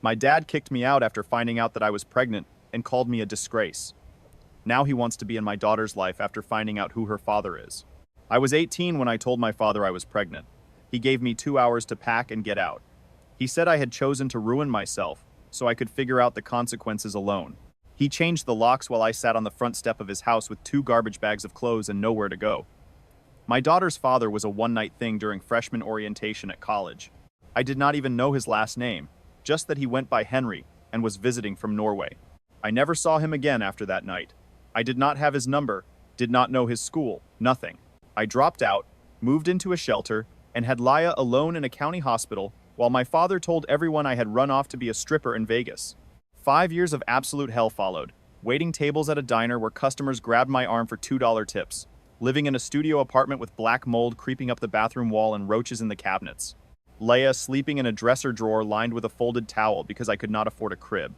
My dad kicked me out after finding out that I was pregnant and called me a disgrace. Now he wants to be in my daughter's life after finding out who her father is. I was 18 when I told my father I was pregnant. He gave me 2 hours to pack and get out. He said I had chosen to ruin myself so I could figure out the consequences alone. He changed the locks while I sat on the front step of his house with 2 garbage bags of clothes and nowhere to go. My daughter's father was a one-night thing during freshman orientation at college. I did not even know his last name, just that he went by Henry and was visiting from Norway. I never saw him again after that night. I did not have his number, did not know his school, nothing. I dropped out, moved into a shelter, and had Laya alone in a county hospital while my father told everyone I had run off to be a stripper in Vegas. 5 years of absolute hell followed, waiting tables at a diner where customers grabbed my arm for $2 tips, living in a studio apartment with black mold creeping up the bathroom wall and roaches in the cabinets. Leia sleeping in a dresser drawer lined with a folded towel because I could not afford a crib.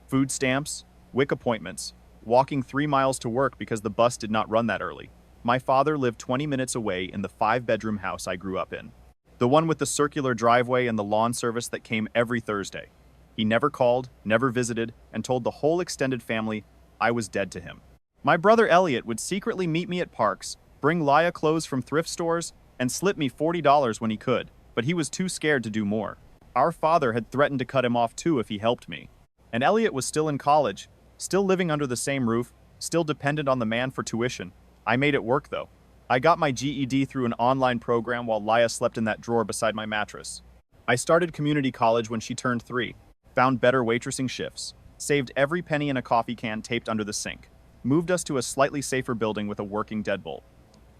Food stamps, WIC appointments, walking 3 miles to work because the bus did not run that early. My father lived 20 minutes away in the 5-bedroom house I grew up in. The one with the circular driveway and the lawn service that came every Thursday. He never called, never visited, and told the whole extended family I was dead to him. My brother Elliot would secretly meet me at parks, bring Laya clothes from thrift stores, and slip me $40 when he could, but he was too scared to do more. Our father had threatened to cut him off too if he helped me. And Elliot was still in college, still living under the same roof, still dependent on the man for tuition. I made it work though. I got my GED through an online program while Laya slept in that drawer beside my mattress. I started community college when she turned 3, found better waitressing shifts, saved every penny in a coffee can taped under the sink, moved us to a slightly safer building with a working deadbolt.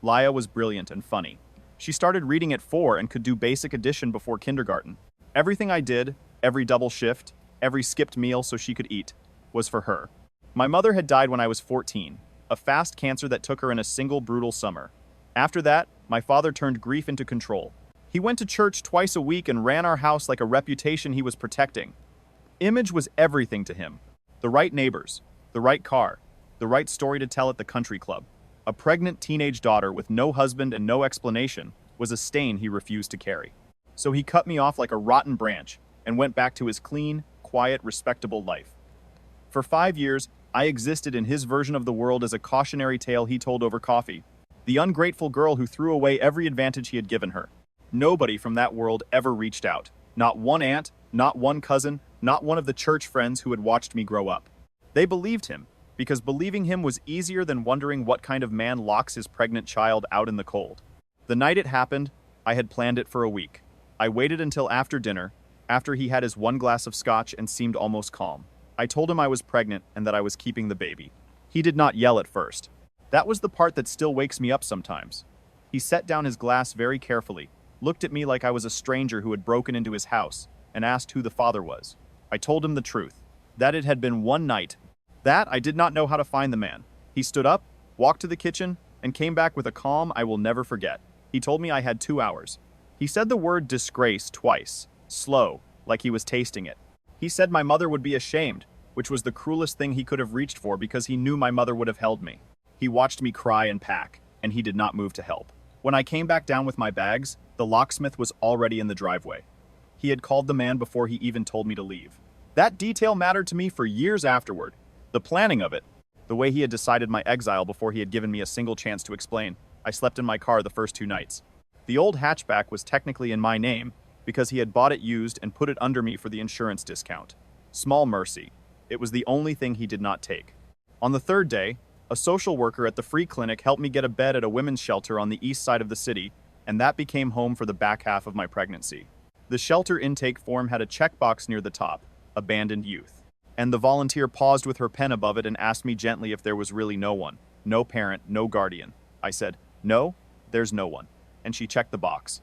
Laya was brilliant and funny. She started reading at 4 and could do basic addition before kindergarten. Everything I did, every double shift, every skipped meal so she could eat, was for her. My mother had died when I was 14, a fast cancer that took her in a single brutal summer. After that, my father turned grief into control. He went to church twice a week and ran our house like a reputation he was protecting. Image was everything to him. The right neighbors, the right car, the right story to tell at the country club. A pregnant teenage daughter with no husband and no explanation was a stain he refused to carry. So he cut me off like a rotten branch and went back to his clean, quiet, respectable life. For 5 years, I existed in his version of the world as a cautionary tale he told over coffee. The ungrateful girl who threw away every advantage he had given her. Nobody from that world ever reached out. Not one aunt, not one cousin, not one of the church friends who had watched me grow up. They believed him, because believing him was easier than wondering what kind of man locks his pregnant child out in the cold. The night it happened, I had planned it for a week. I waited until after dinner, after he had his 1 glass of scotch and seemed almost calm. I told him I was pregnant and that I was keeping the baby. He did not yell at first. That was the part that still wakes me up sometimes. He set down his glass very carefully, looked at me like I was a stranger who had broken into his house, and asked who the father was. I told him the truth, that it had been one night. That I did not know how to find the man. He stood up, walked to the kitchen, and came back with a calm I will never forget. He told me I had 2 hours. He said the word disgrace twice, slow, like he was tasting it. He said my mother would be ashamed, which was the cruelest thing he could have reached for because he knew my mother would have held me. He watched me cry and pack, and he did not move to help. When I came back down with my bags, the locksmith was already in the driveway. He had called the man before he even told me to leave. That detail mattered to me for years afterward. The planning of it, the way he had decided my exile before he had given me a single chance to explain. I slept in my car the first 2 nights. The old hatchback was technically in my name because he had bought it used and put it under me for the insurance discount. Small mercy. It was the only thing he did not take. On the 3rd day, a social worker at the free clinic helped me get a bed at a women's shelter on the east side of the city, and that became home for the back half of my pregnancy. The shelter intake form had a checkbox near the top, abandoned youth. And the volunteer paused with her pen above it and asked me gently if there was really no one, no parent, no guardian. I said, no, there's no one. And she checked the box.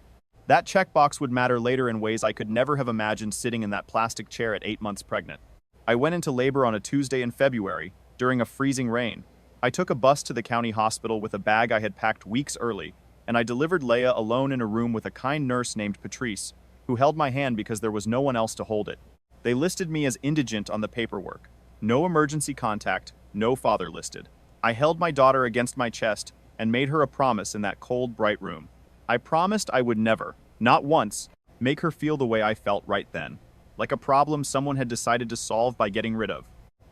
That checkbox would matter later in ways I could never have imagined sitting in that plastic chair at 8 months pregnant. I went into labor on a Tuesday in February, during a freezing rain. I took a bus to the county hospital with a bag I had packed weeks early, and I delivered Leia alone in a room with a kind nurse named Patrice, who held my hand because there was no one else to hold it. They listed me as indigent on the paperwork. No emergency contact, no father listed. I held my daughter against my chest and made her a promise in that cold, bright room. I promised I would never, not once, make her feel the way I felt right then. like a problem someone had decided to solve by getting rid of.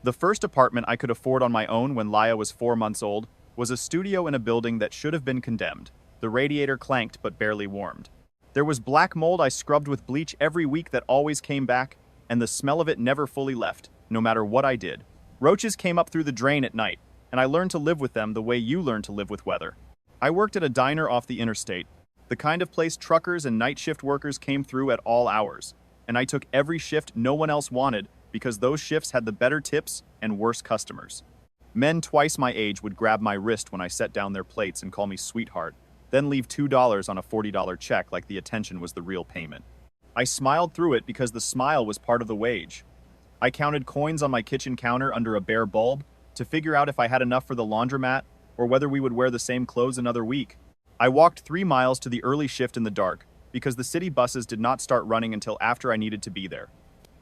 The first apartment I could afford on my own when Laya was 4 months old was a studio in a building that should have been condemned. The radiator clanked but barely warmed. There was black mold I scrubbed with bleach every week that always came back, and the smell of it never fully left, no matter what I did. Roaches came up through the drain at night, and I learned to live with them the way you learn to live with weather. I worked at a diner off the interstate, the kind of place truckers and night shift workers came through at all hours, and I took every shift no one else wanted because those shifts had the better tips and worse customers. Men twice my age would grab my wrist when I set down their plates and call me sweetheart, then leave $2 on a $40 check like the attention was the real payment. I smiled through it because the smile was part of the wage. I counted coins on my kitchen counter under a bare bulb to figure out if I had enough for the laundromat or whether we would wear the same clothes another week. I walked 3 miles to the early shift in the dark because the city buses did not start running until after I needed to be there.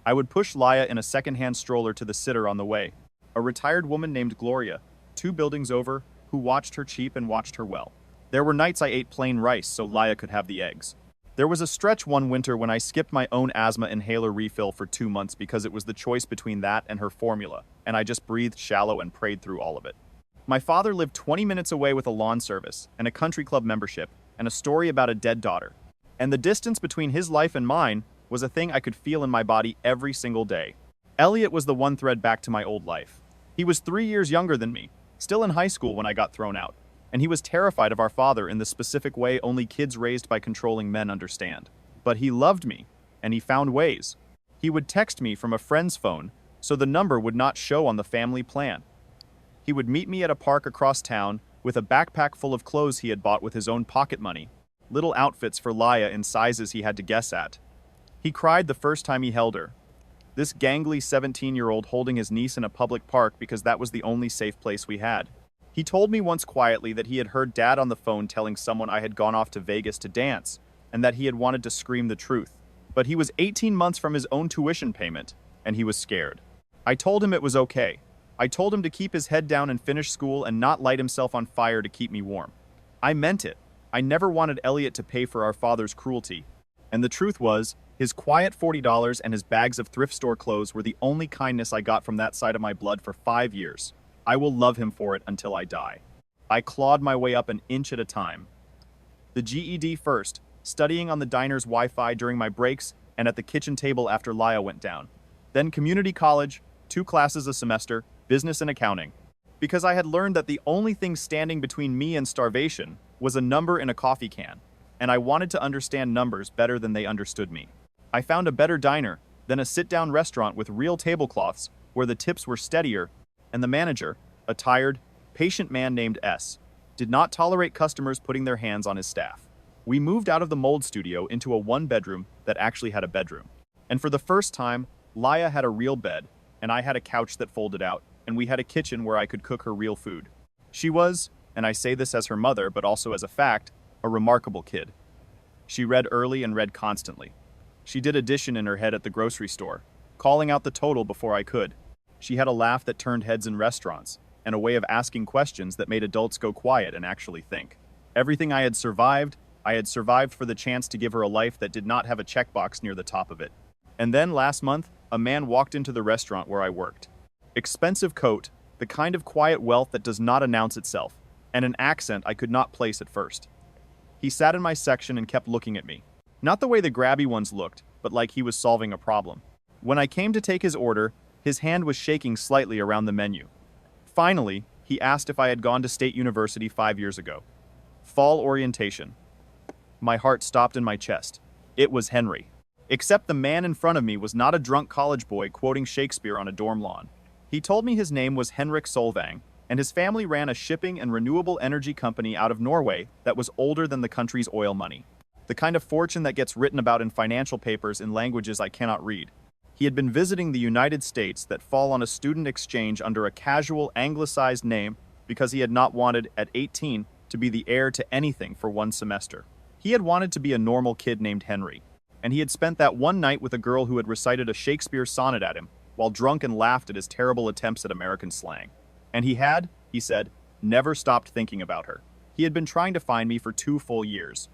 I would push Laya in a second-hand stroller to the sitter on the way, a retired woman named Gloria, 2 buildings over, who watched her cheap and watched her well. There were nights I ate plain rice so Laya could have the eggs. There was a stretch one winter when I skipped my own asthma inhaler refill for 2 months because it was the choice between that and her formula, and I just breathed shallow and prayed through all of it. My father lived 20 minutes away with a lawn service and a country club membership and a story about a dead daughter. And the distance between his life and mine was a thing I could feel in my body every single day. Elliot was the one thread back to my old life. He was 3 years younger than me, still in high school when I got thrown out, and he was terrified of our father in the specific way only kids raised by controlling men understand. But he loved me, and he found ways. He would text me from a friend's phone, so the number would not show on the family plan. He would meet me at a park across town with a backpack full of clothes he had bought with his own pocket money, little outfits for Laya in sizes he had to guess at. He cried the first time he held her. This gangly 17-year-old holding his niece in a public park because that was the only safe place we had. He told me once quietly that he had heard Dad on the phone telling someone I had gone off to Vegas to dance, and that he had wanted to scream the truth. But he was 18 months from his own tuition payment, and he was scared. I told him it was okay. I told him to keep his head down and finish school and not light himself on fire to keep me warm. I meant it. I never wanted Elliot to pay for our father's cruelty. And the truth was, his quiet $40 and his bags of thrift store clothes were the only kindness I got from that side of my blood for 5 years. I will love him for it until I die. I clawed my way up an inch at a time. The GED first, studying on the diner's Wi-Fi during my breaks and at the kitchen table after Laya went down. Then community college, 2 classes a semester, business and accounting. Because I had learned that the only thing standing between me and starvation was a number in a coffee can, and I wanted to understand numbers better than they understood me. I found a better diner, then a sit-down restaurant with real tablecloths where the tips were steadier, and the manager, a tired, patient man named S, did not tolerate customers putting their hands on his staff. We moved out of the mold studio into a 1-bedroom that actually had a bedroom. And for the first time, Laya had a real bed, and I had a couch that folded out, and we had a kitchen where I could cook her real food. She was, and I say this as her mother, but also as a fact, a remarkable kid. She read early and read constantly. She did addition in her head at the grocery store, calling out the total before I could. She had a laugh that turned heads in restaurants, and a way of asking questions that made adults go quiet and actually think. Everything I had survived for the chance to give her a life that did not have a checkbox near the top of it. And then last month, a man walked into the restaurant where I worked. Expensive coat, the kind of quiet wealth that does not announce itself, and an accent I could not place at first. He sat in my section and kept looking at me. Not the way the grabby ones looked, but like he was solving a problem. When I came to take his order, his hand was shaking slightly around the menu. Finally, he asked if I had gone to State University 5 years ago. Fall orientation. My heart stopped in my chest. It was Henry. Except the man in front of me was not a drunk college boy quoting Shakespeare on a dorm lawn. He told me his name was Henrik Solvang, and his family ran a shipping and renewable energy company out of Norway that was older than the country's oil money. The kind of fortune that gets written about in financial papers in languages I cannot read. He had been visiting the United States that fall on a student exchange under a casual anglicized name because he had not wanted, at 18, to be the heir to anything for 1 semester. He had wanted to be a normal kid named Henry, and he had spent that one night with a girl who had recited a Shakespeare sonnet at him, while drunk and laughed at his terrible attempts at American slang. And he had, he said, never stopped thinking about her. He had been trying to find me for 2 full years.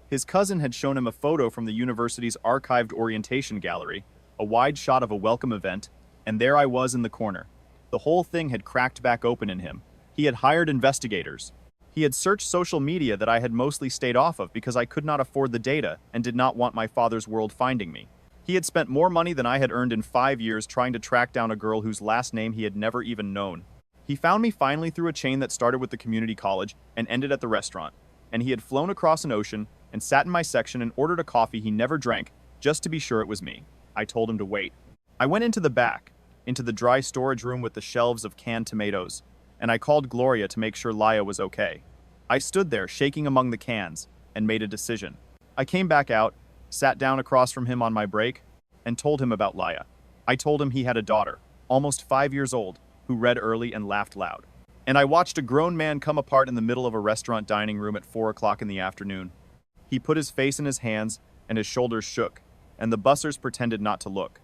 His cousin had shown him a photo from the university's archived orientation gallery, A wide shot of a welcome event, and there I was in the corner. The whole thing had cracked back open in him. He had hired investigators. He had searched social media that I had mostly stayed off of because I could not afford the data and did not want my father's world finding me. He had spent more money than I had earned in 5 years trying to track down a girl whose last name he had never even known. He found me finally through a chain that started with the community college and ended at the restaurant, and he had flown across an ocean and sat in my section and ordered a coffee he never drank just to be sure it was me. I told him to wait. I went into the back, into the dry storage room with the shelves of canned tomatoes, and I called Gloria to make sure Laya was okay. I stood there, shaking among the cans, and made a decision. I came back out, sat down across from him on my break, and told him about Laya. I told him he had a daughter, almost 5 years old, who read early and laughed loud. And I watched a grown man come apart in the middle of a restaurant dining room at 4 o'clock in the afternoon. He put his face in his hands, and his shoulders shook, and the bussers pretended not to look.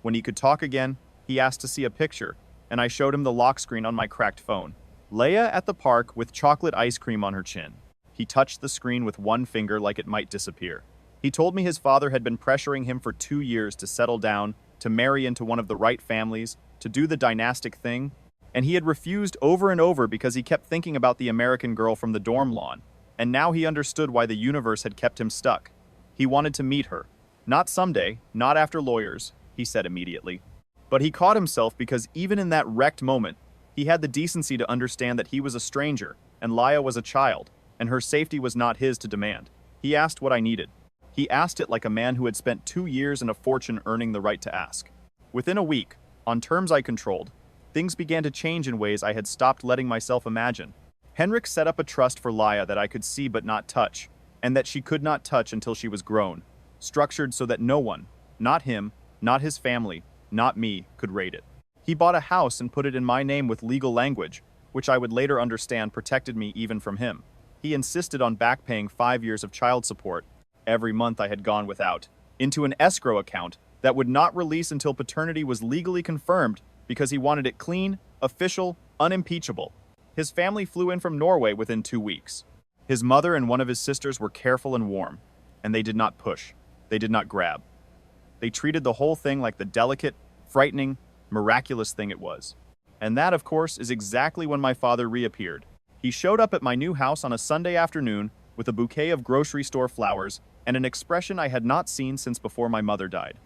When he could talk again, he asked to see a picture, and I showed him the lock screen on my cracked phone. Leia at the park with chocolate ice cream on her chin. He touched the screen with one finger like it might disappear. He told me his father had been pressuring him for 2 years to settle down, to marry into one of the right families, to do the dynastic thing, and he had refused over and over because he kept thinking about the American girl from the dorm lawn, and now he understood why the universe had kept him stuck. He wanted to meet her. Not someday, not after lawyers, he said immediately. But he caught himself because even in that wrecked moment, he had the decency to understand that he was a stranger, and Laya was a child, and her safety was not his to demand. He asked what I needed. He asked it like a man who had spent 2 years and a fortune earning the right to ask. Within a week, on terms I controlled, things began to change in ways I had stopped letting myself imagine. Henrik set up a trust for Laya that I could see but not touch, and that she could not touch until she was grown, structured so that no one, not him, not his family, not me, could raid it. He bought a house and put it in my name with legal language, which I would later understand protected me even from him. He insisted on backpaying 5 years of child support, every month I had gone without, into an escrow account that would not release until paternity was legally confirmed because he wanted it clean, official, unimpeachable. His family flew in from Norway within 2 weeks. His mother and one of his sisters were careful and warm, and they did not push. They did not grab. They treated the whole thing like the delicate, frightening, miraculous thing it was. And that, of course, is exactly when my father reappeared. He showed up at my new house on a Sunday afternoon with a bouquet of grocery store flowers and an expression I had not seen since before my mother died.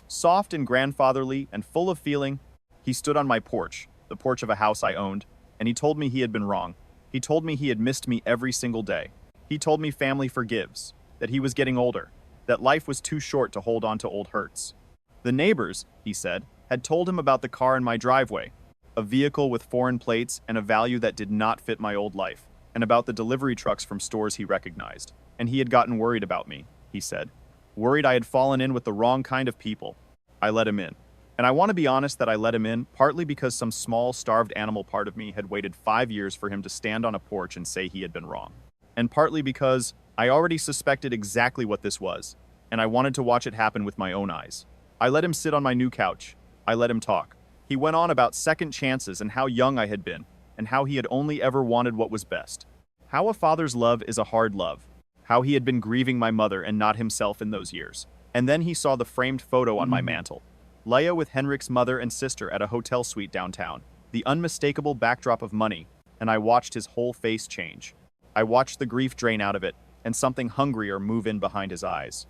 Soft and grandfatherly and full of feeling, he stood on my porch, the porch of a house I owned, and he told me he had been wrong. He told me he had missed me every single day. He told me family forgives, that he was getting older, that life was too short to hold on to old hurts. The neighbors, he said, had told him about the car in my driveway, a vehicle with foreign plates and a value that did not fit my old life, and about the delivery trucks from stores he recognized. And he had gotten worried about me, he said. Worried I had fallen in with the wrong kind of people. I let him in. And I want to be honest that I let him in partly because some small, starved animal part of me had waited 5 years for him to stand on a porch and say he had been wrong. And partly because I already suspected exactly what this was, and I wanted to watch it happen with my own eyes. I let him sit on my new couch. I let him talk. He went on about second chances and how young I had been, and how he had only ever wanted what was best. How a father's love is a hard love. How he had been grieving my mother and not himself in those years. And then he saw the framed photo on my mantle. Leia with Henrik's mother and sister at a hotel suite downtown. The unmistakable backdrop of money, and I watched his whole face change. I watched the grief drain out of it, and something hungrier move in behind his eyes.